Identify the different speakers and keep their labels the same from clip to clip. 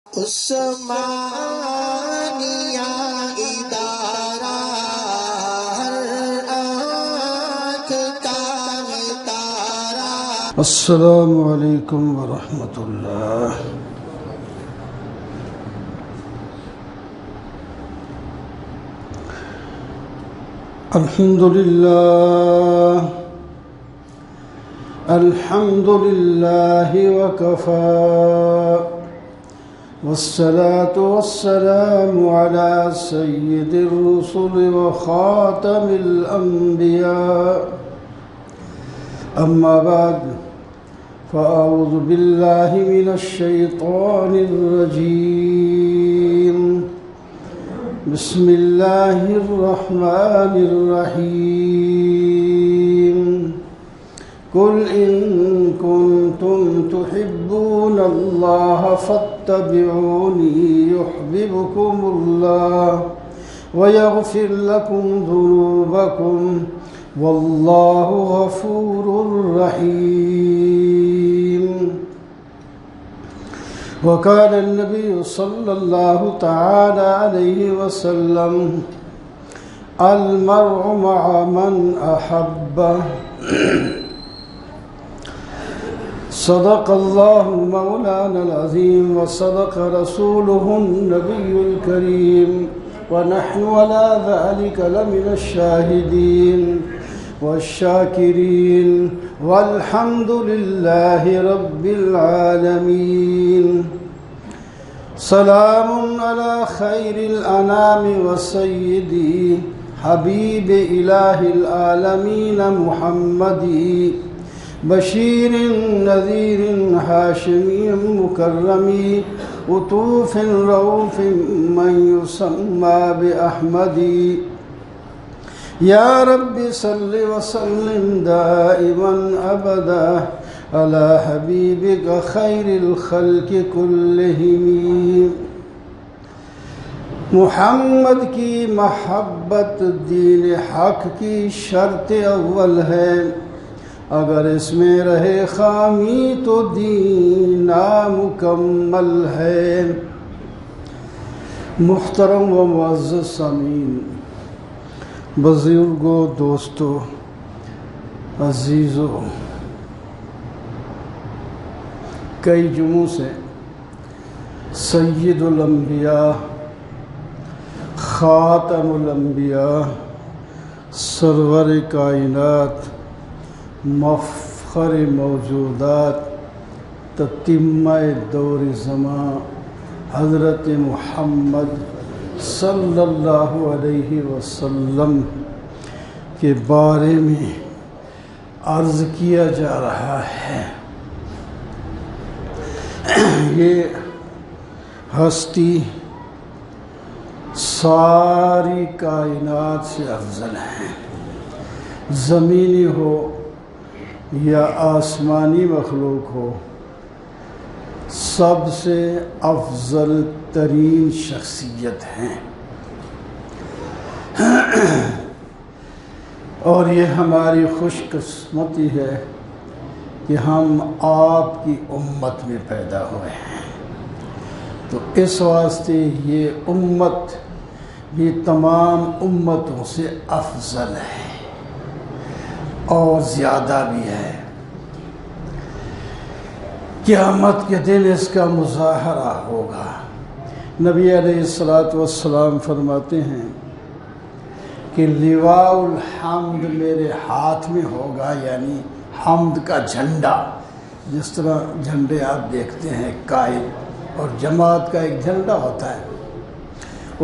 Speaker 1: عثمانیہ ادارہ ہر آنکھ کا ہے تارا۔
Speaker 2: السلام علیکم ورحمۃ اللہ۔ الحمد للہ وکفى والصلاة والسلام على سيد الرسل وخاتم الأنبياء، أما بعد فأعوذ بالله من الشيطان الرجيم، بسم الله الرحمن الرحيم، قل إن كنتم تحبون الله فاتبعوني يحببكم الله ويغفر لكم ذنوبكم والله غفور رحيم۔ وقال النبي صلى الله تعالى عليه وسلم: المرء مع من أحبه۔ صدق الله مولانا العظيم وصدق رسوله النبي الكريم، ونحن على ذلك لمن الشاهدين والشاكرين، والحمد لله رب العالمين۔ سلام على خير الأنام وسيدي حبيب إله العالمين محمد، بشير نذير هاشمي مكرم، عطوف رؤوف من يسمى بأحمد۔ يا رب صل وسلم دائما أبدا على حبيبك خير الخلق كلهم۔ محمد کی محبت دین حق کی شرط اول ہے، اگر اس میں رہے خامی تو دین نامکمل ہے۔ محترم و معزز سامعین، بزرگوں، دوستوں، عزیزوں، کئی جمعوں سے سید الانبیاء، خاتم الانبیاء، سرور کائنات، مفخر موجودات، تتمہ دور زمان حضرت محمد صلی اللہ علیہ وسلم کے بارے میں عرض کیا جا رہا ہے۔ یہ ہستی ساری کائنات سے افضل ہے، زمینی ہو یا آسمانی مخلوق ہو، سب سے افضل ترین شخصیت ہیں، اور یہ ہماری خوش قسمتی ہے کہ ہم آپ کی امت میں پیدا ہوئے ہیں۔ تو اس واسطے یہ امت بھی تمام امتوں سے افضل ہے اور زیادہ بھی ہے۔ قیامت کے دن اس کا مظاہرہ ہوگا۔ نبی علیہ السلام فرماتے ہیں کہ لواء الحمد میرے ہاتھ میں ہوگا، یعنی حمد کا جھنڈا، جس طرح جھنڈے آپ دیکھتے ہیں، قائد اور جماعت کا ایک جھنڈا ہوتا ہے،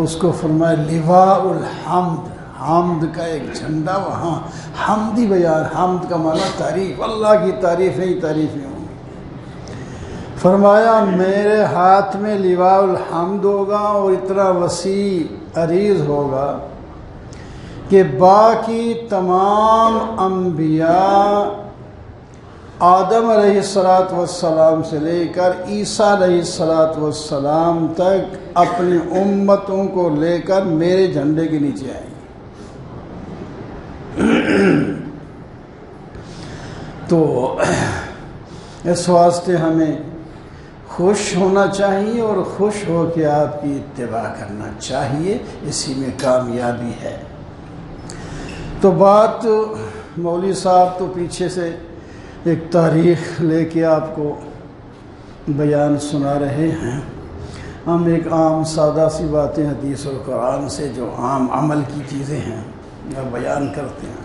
Speaker 2: اس کو فرمایا لواء الحمد، حمد کا ایک جھنڈا، وہاں حمدی بیان، حمد کا معنی تعریف، اللہ کی تعریفیں ہی تعریفیں ہوں گی۔ فرمایا میرے ہاتھ میں لواء الحمد ہوگا، اور اتنا وسیع عریض ہوگا کہ باقی تمام انبیاء آدم علیہ السلام سے لے کر عیسیٰ علیہ السلام تک اپنی امتوں کو لے کر میرے جھنڈے کے نیچے آئیں گے۔ تو اس واسطے ہمیں خوش ہونا چاہیے اور خوش ہو کے آپ کی اتباع کرنا چاہیے، اسی میں کامیابی ہے۔ تو بات مولوی صاحب تو پیچھے سے ایک تاریخ لے کے آپ کو بیان سنا رہے ہیں، ہم ایک عام سادہ سی باتیں حدیث اور قرآن سے جو عام عمل کی چیزیں ہیں وہ بیان کرتے ہیں۔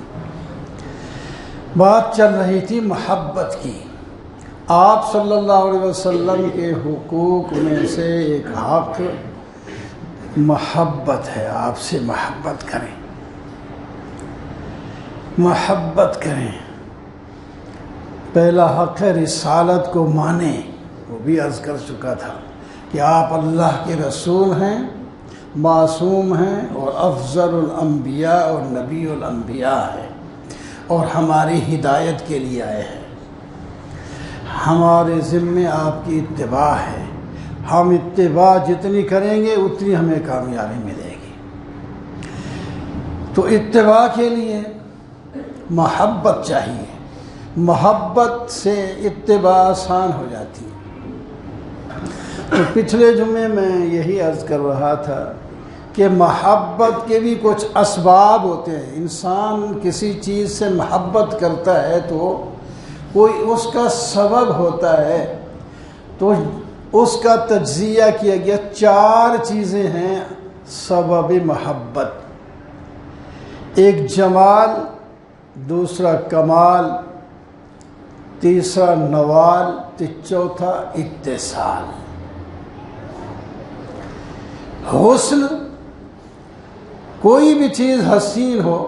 Speaker 2: بات چل رہی تھی محبت کی۔ آپ صلی اللہ علیہ وسلم کے حقوق میں سے ایک حق محبت ہے، آپ سے محبت کریں، محبت کریں۔ پہلا حق ہے رسالت کو مانیں، وہ بھی عرض کر چکا تھا کہ آپ اللہ کے رسول ہیں، معصوم ہیں اور افضل الانبیاء اور نبی الانبیاء ہیں، اور ہماری ہدایت کے لیے آئے ہیں۔ ہمارے ذمے آپ کی اتباع ہے، ہم اتباع جتنی کریں گے اتنی ہمیں کامیابی ملے گی۔ تو اتباع کے لیے محبت چاہیے، محبت سے اتباع آسان ہو جاتی ہے۔ تو پچھلے جمعے میں یہی عرض کر رہا تھا کہ محبت کے بھی کچھ اسباب ہوتے ہیں۔ انسان کسی چیز سے محبت کرتا ہے تو کوئی اس کا سبب ہوتا ہے، تو اس کا تجزیہ کیا گیا۔ 4 چیزیں ہیں سبب محبت: ایک جمال، دوسرا کمال، تیسرا نوال، چوتھا اتصال۔ حسن، کوئی بھی چیز حسین ہو،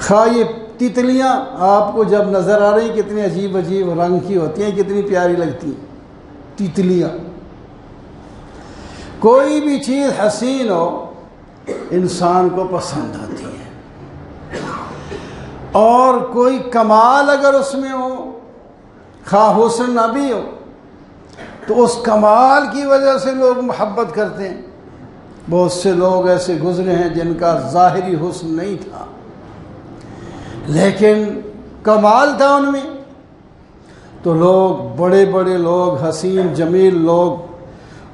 Speaker 2: خواہ یہ تتلیاں آپ کو جب نظر آ رہی کتنی عجیب عجیب رنگ کی ہوتی ہیں، کتنی پیاری لگتی ہیں تتلیاں، کوئی بھی چیز حسین ہو انسان کو پسند ہوتی ہے۔ اور کوئی کمال اگر اس میں ہو، خواہ حسن نہ بھی ہو، تو اس کمال کی وجہ سے لوگ محبت کرتے ہیں۔ بہت سے لوگ ایسے گزرے ہیں جن کا ظاہری حسن نہیں تھا لیکن کمال تھا ان میں، تو لوگ، بڑے بڑے لوگ، حسین جمیل لوگ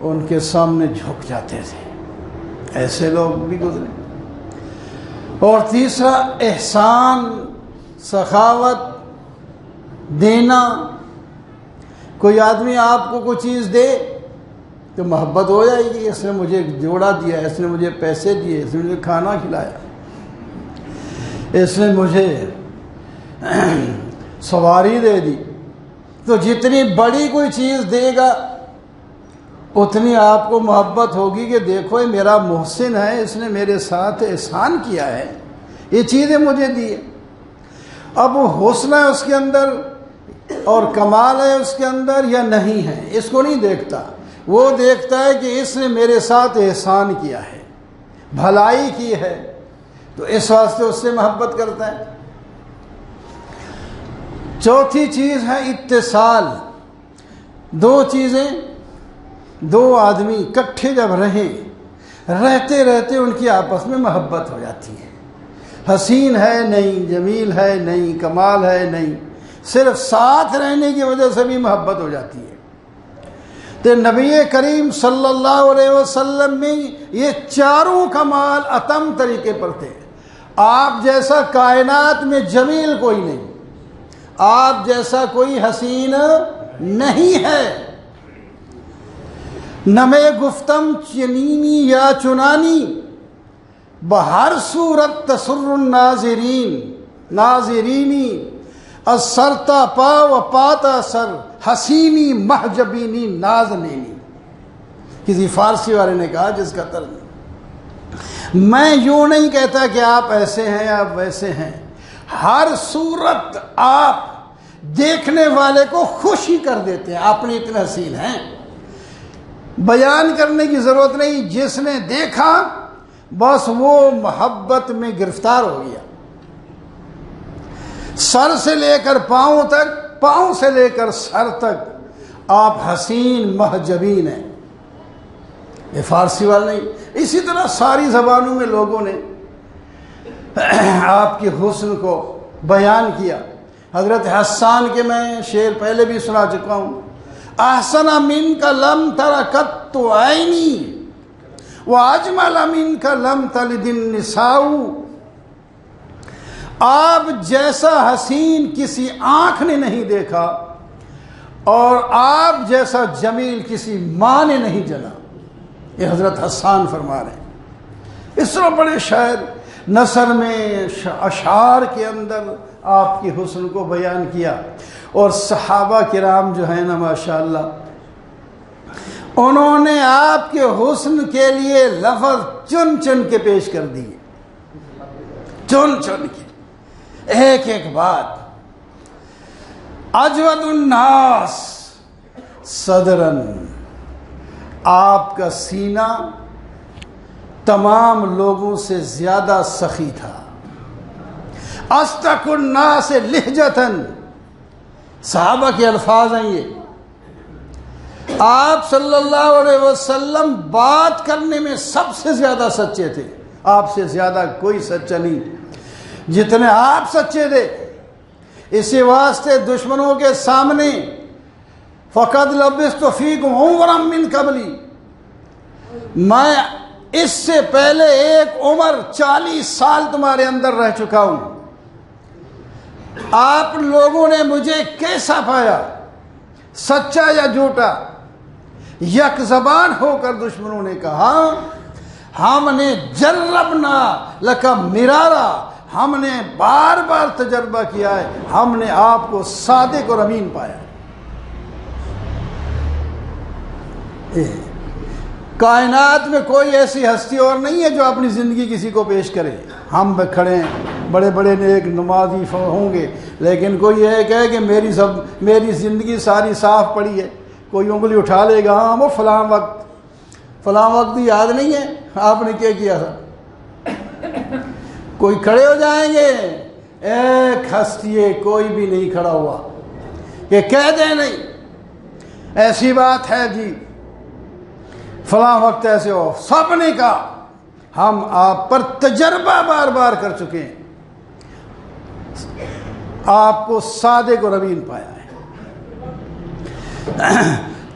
Speaker 2: ان کے سامنے جھک جاتے تھے۔ ایسے لوگ بھی گزرے۔ اور تیسرا احسان، سخاوت، دینا۔ کوئی آدمی آپ کو کوئی چیز دے تو محبت ہو جائے گی، اس نے مجھے جوڑا دیا، اس نے مجھے پیسے دیے، اس نے مجھے کھانا کھلایا، اس نے مجھے سواری دے دی۔ تو جتنی بڑی کوئی چیز دے گا اتنی آپ کو محبت ہوگی کہ دیکھو یہ میرا محسن ہے، اس نے میرے ساتھ احسان کیا ہے، یہ چیزیں مجھے دی ہے۔ اب وہ حسن ہے اس کے اندر اور کمال ہے اس کے اندر یا نہیں ہے، اس کو نہیں دیکھتا، وہ دیکھتا ہے کہ اس نے میرے ساتھ احسان کیا ہے، بھلائی کی ہے، تو اس واسطے اس سے محبت کرتا ہے۔ چوتھی چیز ہے اتصال۔ 2 چیزیں، 2 آدمی اکٹھے جب رہتے رہتے ان کی آپس میں محبت ہو جاتی ہے۔ حسین ہے نہیں، جمیل ہے نہیں، کمال ہے نہیں، صرف ساتھ رہنے کی وجہ سے بھی محبت ہو جاتی ہے۔ تو نبی کریم صلی اللہ علیہ وسلم میں یہ 4 کمال اتم طریقے پر تھے۔ آپ جیسا کائنات میں جمیل کوئی نہیں، آپ جیسا کوئی حسین نہیں ہے۔ نمے گفتم چنینی یا چنانی، بہر صورت تسر الناظرین، ناظرینی السرتا پا و پاتا سر، حسینی محجبینی نازنینی۔ کسی فارسی والے نے کہا جس کا ترجمہ، میں یوں نہیں کہتا کہ آپ ایسے ہیں آپ ویسے ہیں، ہر صورت آپ دیکھنے والے کو خوش ہی کر دیتے ہیں، اپنے اتنے حسین ہیں، بیان کرنے کی ضرورت نہیں، جس نے دیکھا بس وہ محبت میں گرفتار ہو گیا۔ سر سے لے کر پاؤں تک، پاؤں سے لے کر سر تک آپ حسین محجبین ہیں۔ یہ فارسی والا نہیں، اسی طرح ساری زبانوں میں لوگوں نے آپ کے حسن کو بیان کیا۔ حضرت حسان کے میں شعر پہلے بھی سنا چکا ہوں، احسن منک لم تر قط عینی واجمل منک لم تلد النساء، آپ جیسا حسین کسی آنکھ نے نہیں دیکھا اور آپ جیسا جمیل کسی ماں نے نہیں جنا۔ یہ حضرت حسان فرما رہے ہیں۔ اس طرح بڑے شاعر نثر میں اشعار کے اندر آپ کی حسن کو بیان کیا، اور صحابہ کرام جو ہیں نا ماشاءاللہ، انہوں نے آپ کے حسن کے لیے لفظ چن چن کے پیش کر دیے، چن چن کے ایک ایک بات۔ اجود الناس صدرن، آپ کا سینہ تمام لوگوں سے زیادہ سخی تھا۔ اصدق الناس لہجتن، صحابہ کے الفاظ ہیں یہ۔ آپ صلی اللہ علیہ وسلم بات کرنے میں سب سے زیادہ سچے تھے، آپ سے زیادہ کوئی سچا نہیں، جتنے آپ سچے تھے۔ اسی واسطے دشمنوں کے سامنے فقد لبثت فیکم عمرا من قبلی، میں اس سے پہلے ایک عمر 40 سال تمہارے اندر رہ چکا ہوں، آپ لوگوں نے مجھے کیسا پایا، سچا یا جھوٹا؟ یک زبان ہو کر دشمنوں نے کہا ہم نے جربنا لک مرارا، ہم نے بار بار تجربہ کیا ہے، ہم نے آپ کو صادق اور امین پایا۔ کائنات میں کوئی ایسی ہستی اور نہیں ہے جو اپنی زندگی کسی کو پیش کرے۔ ہم کھڑے ہیں، بڑے بڑے نیک نمازی ہوں گے، لیکن کوئی یہ کہے کہ میری زندگی ساری صاف پڑی ہے، کوئی انگلی اٹھا لے گا، ہاں وہ فلاں وقت یاد نہیں ہے آپ نے کیا کیا تھا۔ کوئی کھڑے ہو جائیں گے، ایک ہستی ہے کوئی بھی نہیں کھڑا ہوا کہ کہہ دیں نہیں ایسی بات ہے جی فلاں وقت ایسے ہو، سب نے کہا ہم آپ پر تجربہ بار بار کر چکے ہیں، آپ کو صادق اور امین پایا ہے۔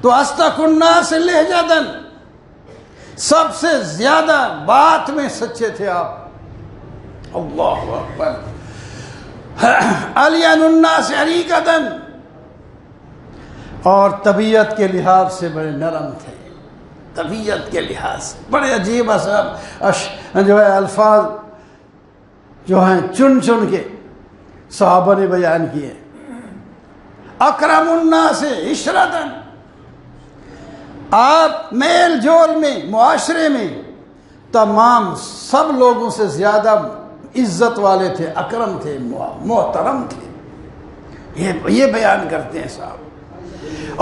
Speaker 2: تو اصدق الناس لہجتن، سب سے زیادہ بات میں سچے تھے آپ۔ اللہ اکبر۔ الین الناس عریقتن، اور طبیعت کے لحاظ سے بڑے نرم تھے، طبیعت کے لحاظ سے بڑے عجیب جو ہے الفاظ جو ہیں چن چن کے صحابہ نے بیان کیے۔ اکرم الناس عشرتن، آپ میل جول میں معاشرے میں تمام سب لوگوں سے زیادہ عزت والے تھے، اکرم تھے، محترم تھے، یہ بیان کرتے ہیں صاحب۔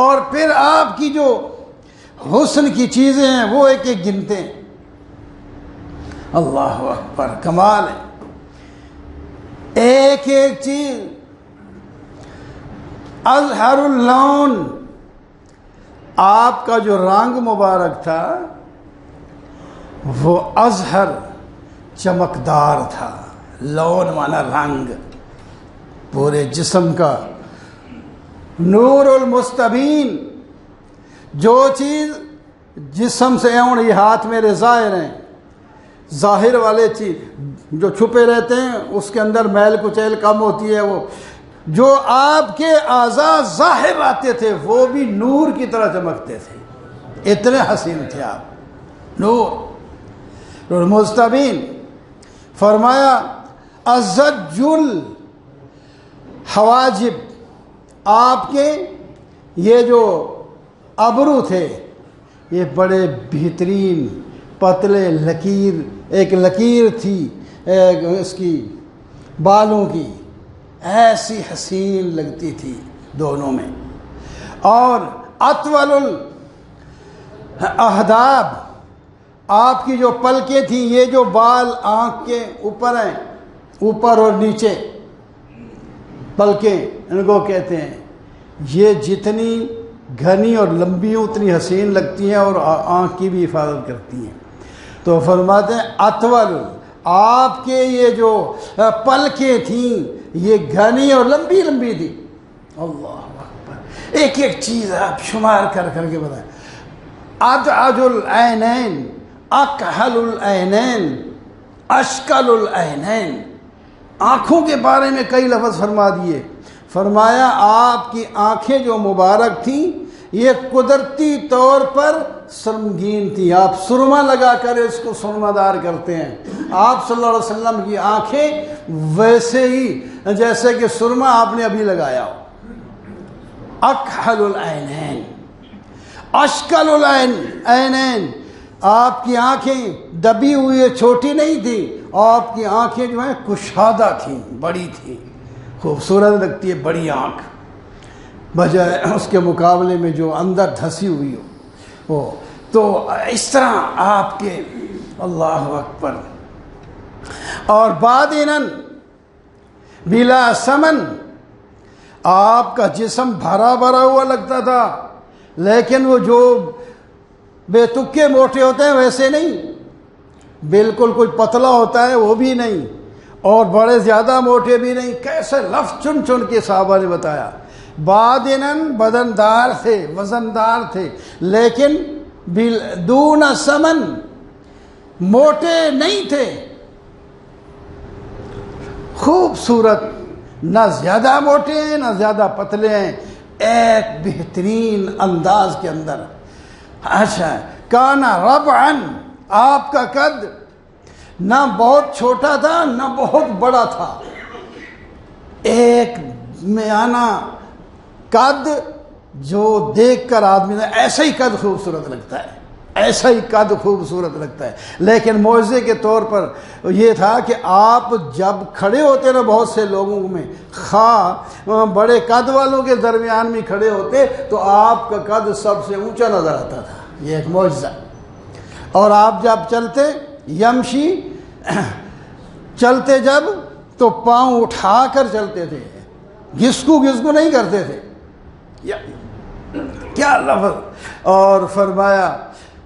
Speaker 2: اور پھر آپ کی جو حسن کی چیزیں ہیں وہ ایک ایک گنتے ہیں۔ اللہ اکبر، کمال ہے، ایک ایک چیز۔ ازہر اللون، آپ کا جو رنگ مبارک تھا وہ ازہر چمکدار تھا، لون مانا رنگ، پورے جسم کا نور المستبین، جو چیز جسم سے یہ ہاتھ میرے ظاہر ہیں، ظاہر والے چیز جو چھپے رہتے ہیں اس کے اندر میل کچیل کم ہوتی ہے، وہ جو آپ کے اعضاء ظاہر آتے تھے وہ بھی نور کی طرح چمکتے تھے، اتنے حسین تھے آپ، نور المستبین۔ فرمایا ازجل حواجب، آپ کے یہ جو ابرو تھے یہ بڑے بہترین پتلے لکیر، ایک لکیر تھی اس کی بالوں کی، ایسی حسین لگتی تھی دونوں میں۔ اور اطول الاحداب، آپ کی جو پلکیں تھیں، یہ جو بال آنکھ کے اوپر ہیں، اوپر اور نیچے پلکیں ان کو کہتے ہیں، یہ جتنی گھنی اور لمبی اتنی حسین لگتی ہیں اور آنکھ کی بھی حفاظت کرتی ہیں۔ تو فرماتے ہیں اطول، آپ کے یہ جو پلکیں تھیں یہ گھنی اور لمبی لمبی تھی۔ اللہ اکبر، ایک ایک چیز آپ شمار کر کر کے بتائیں. ادعج العینین، اکحل العینین، اشکل العینین. آنکھوں کے بارے میں کئی لفظ فرما دیے. فرمایا آپ کی آنکھیں جو مبارک تھیں یہ قدرتی طور پر سرمگین تھی. آپ سرما لگا کر اس کو سرما دار کرتے ہیں. آپ صلی اللہ علیہ وسلم کی آنکھیں ویسے ہی جیسے کہ سرما آپ نے ابھی لگایا ہو. اکحل العینین، اشکل العینین. آپ کی آنکھیں دبی ہوئی چھوٹی نہیں تھی، آپ کی آنکھیں جو ہیں کشادہ تھیں، بڑی تھیں. خوبصورت لگتی ہے بڑی آنکھ، بجائے اس کے مقابلے میں جو اندر دھسی ہوئی ہو. تو اس طرح آپ کے اللہ اکبر. اور بادنن بلا سمن، آپ کا جسم بھرا بھرا ہوا لگتا تھا، لیکن وہ جو بے تکے موٹے ہوتے ہیں ویسے نہیں، بالکل کوئی پتلا ہوتا ہے وہ بھی نہیں، اور بڑے زیادہ موٹے بھی نہیں. کیسے لفظ چن چن کے صحابہ نے بتایا. بادنن بدندار تھے، وزندار تھے، لیکن دون سمن، موٹے نہیں تھے. خوبصورت، نہ زیادہ موٹے ہیں نہ زیادہ پتلے ہیں، ایک بہترین انداز کے اندر. اچھا، کانا ربعن، آپ کا قد نہ بہت چھوٹا تھا نہ بہت بڑا تھا، ایک میانہ قد جو دیکھ کر آدمی نے ایسا ہی قد خوبصورت لگتا ہے، ایسا ہی قد خوبصورت لگتا ہے. لیکن معجزے کے طور پر یہ تھا کہ آپ جب کھڑے ہوتے نا بہت سے لوگوں میں، خواہ بڑے قد والوں کے درمیان میں کھڑے ہوتے تو آپ کا قد سب سے اونچا نظر آتا تھا. یہ ایک معجزہ. اور آپ جب چلتے، یمشی، چلتے جب تو پاؤں اٹھا کر چلتے تھے، گھسکو نہیں کرتے تھے. کیا لفظ. اور فرمایا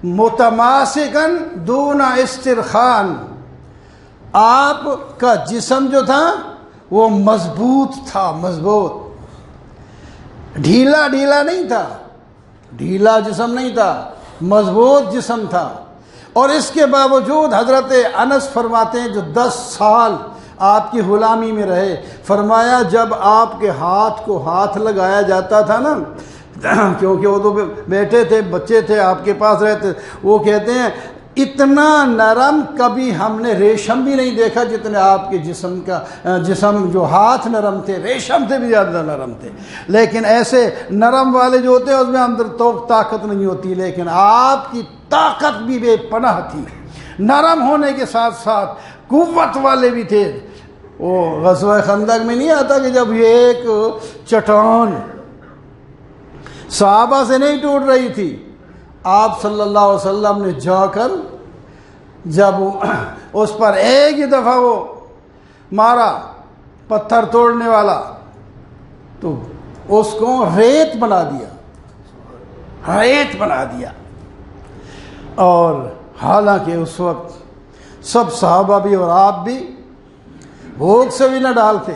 Speaker 2: متماسکن دون استرخان، آپ کا جسم جو تھا وہ مضبوط تھا، مضبوط، ڈھیلا نہیں تھا، ڈھیلا جسم نہیں تھا، مضبوط جسم تھا. اور اس کے باوجود حضرت انس فرماتے ہیں جو 10 سال آپ کی غلامی میں رہے، فرمایا جب آپ کے ہاتھ کو ہاتھ لگایا جاتا تھا نا، کیونکہ وہ تو بیٹے تھے، بچے تھے، آپ کے پاس رہتے، وہ کہتے ہیں اتنا نرم کبھی ہم نے ریشم بھی نہیں دیکھا جتنے آپ کے جسم جو ہاتھ نرم تھے، ریشم سے بھی زیادہ نرم تھے. لیکن ایسے نرم والے جو ہوتے ہیں اس میں اندر تو طاقت نہیں ہوتی، لیکن آپ کی طاقت بھی بے پناہ تھی. نرم ہونے کے ساتھ ساتھ قوت والے بھی تھے. وہ غزوہ خندق میں نہیں آتا کہ جب یہ ایک چٹان صحابہ سے نہیں ٹوٹ رہی تھی، آپ صلی اللہ علیہ وسلم نے جا کر جب اس پر ایک ہی دفعہ وہ مارا پتھر توڑنے والا تو اس کو ریت بنا دیا. اور حالانکہ اس وقت سب صحابہ بھی اور آپ بھی بھوک سے بھی نہ ڈالتے.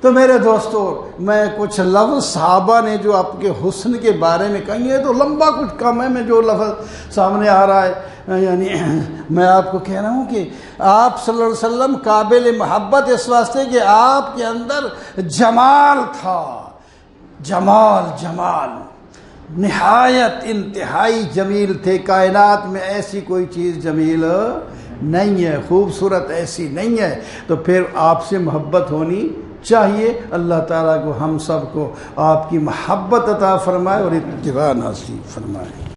Speaker 2: تو میرے دوستو، میں کچھ لفظ صحابہ نے جو آپ کے حسن کے بارے میں کہیں ہے تو لمبا کچھ کم ہے، میں جو لفظ سامنے آ رہا ہے یعنی میں آپ کو کہہ رہا ہوں کہ آپ صلی اللہ علیہ وسلم قابل محبت اس واسطے کہ آپ کے اندر جمال تھا، جمال نہایت انتہائی جمیل تھے. کائنات میں ایسی کوئی چیز جمیل نہیں ہے، خوبصورت ایسی نہیں ہے. تو پھر آپ سے محبت ہونی چاہیے. اللہ تعالیٰ کو ہم سب کو آپ کی محبت عطا فرمائے اور اتباع نصیب فرمائے.